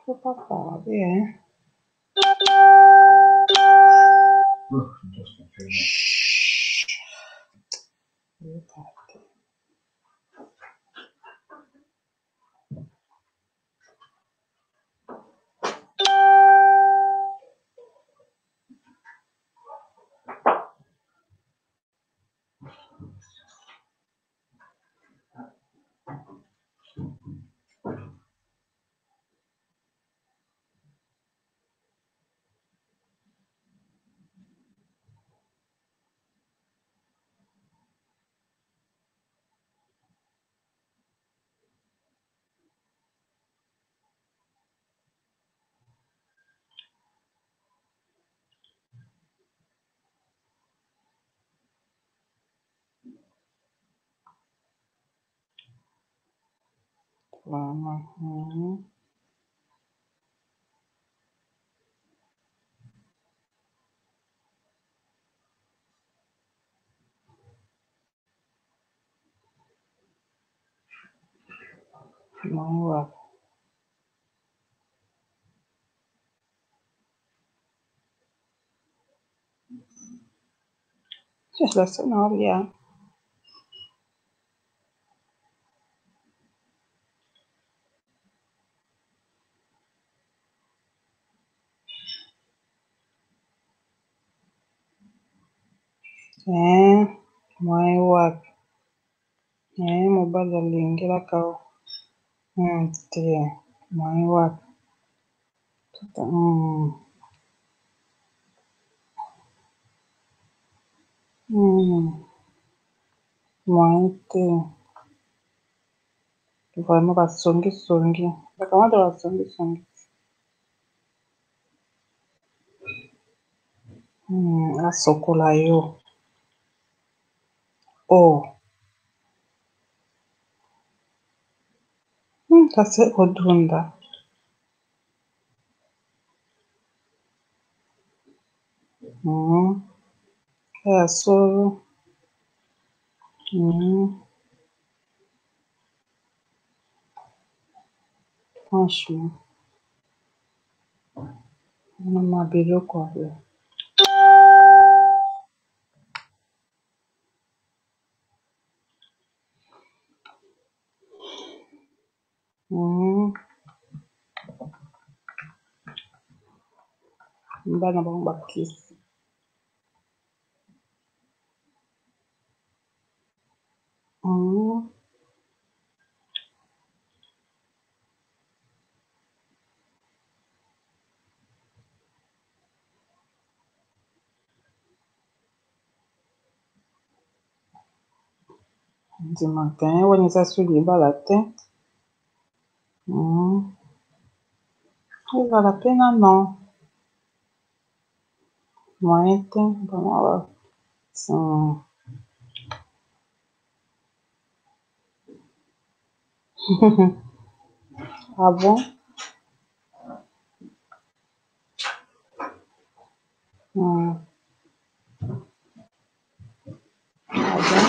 Faut pas parler, hein. Chut. Je vais parler. Voilà. Voilà. La zanahoria. Mwai wapi? Mobali alingelaka te. Mwai wapi? Mwai te. Vraiment basongi. Bakamata basongi. Asokola yo. Oh. Kasi odunda. Ya solo. Franchement. Na biloko oyo. Bana bango bakisi. Ndimaka wana eza su libala te. Ezala pe nano. Moyen te. Ah bon? Ah bon?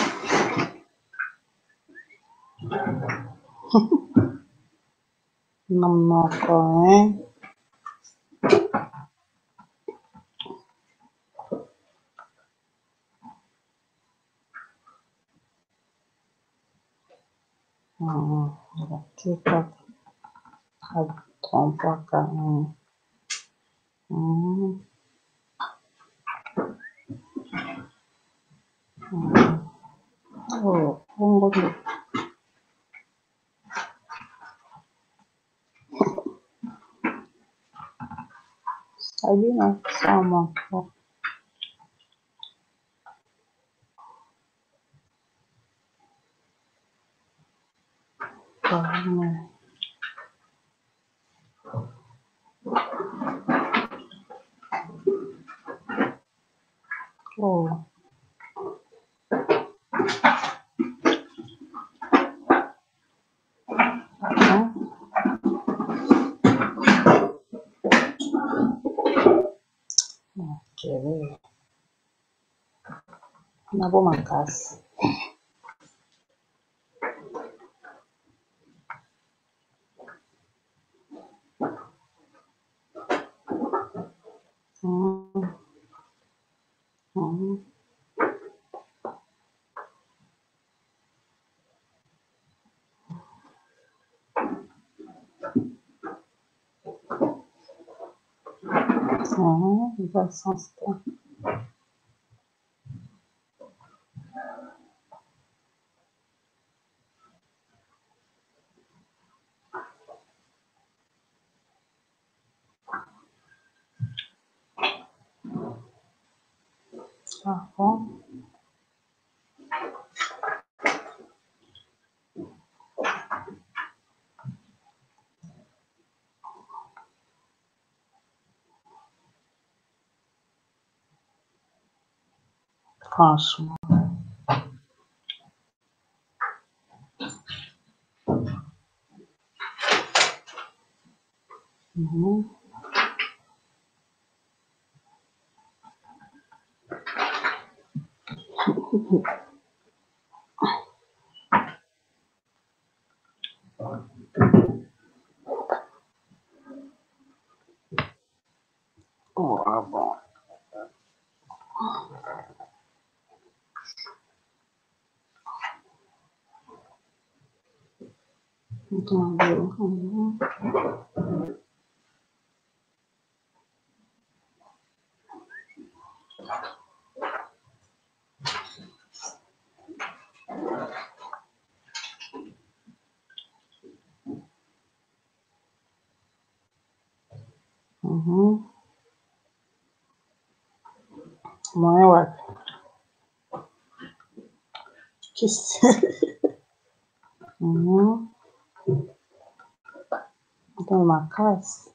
Na monoko, Batika atrompaka. Oh, bongo nde. Sabina sama. Oh. Makelele nabo makasi. Eza sens te. Bon. Franchement. Oh, ah bon. Moyen wapi? Kisi. Ndio makasi.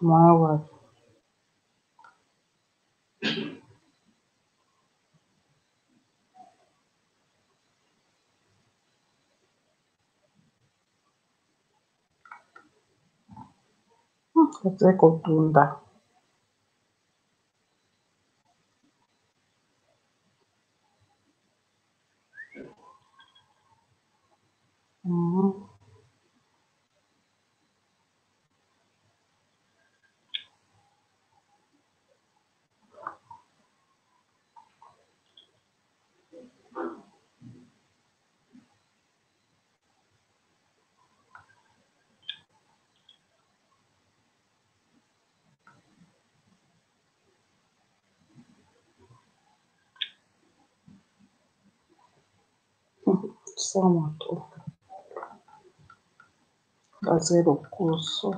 Moyen wapi? Eze kotunda. Sama tu. Bazwi lokoso.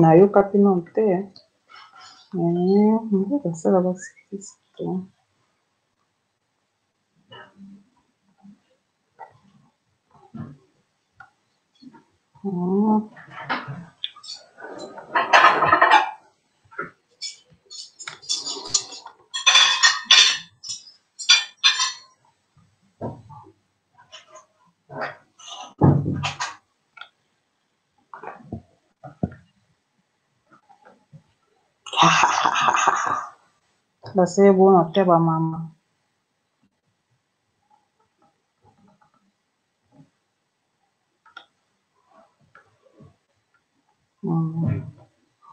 Nayoka bino te. Basala basikisi te. Basali bona te ba mama.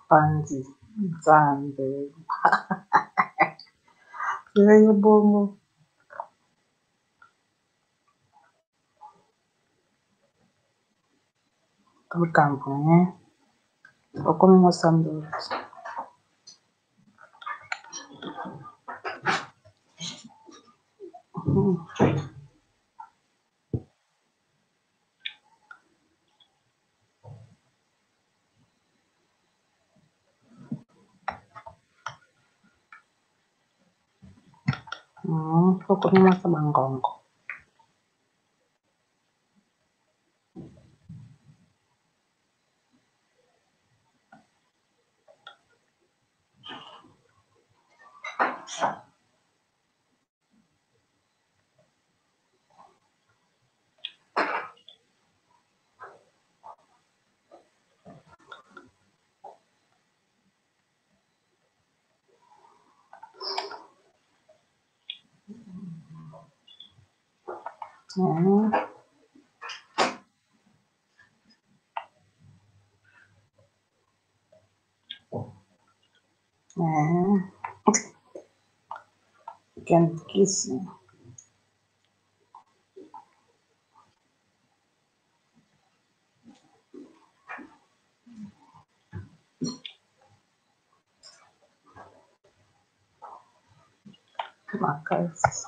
Panzi nzambe. Yo bongo. Likambo okomi mosambo. Huku ni masa bangongo. Can kiss me. Marcas.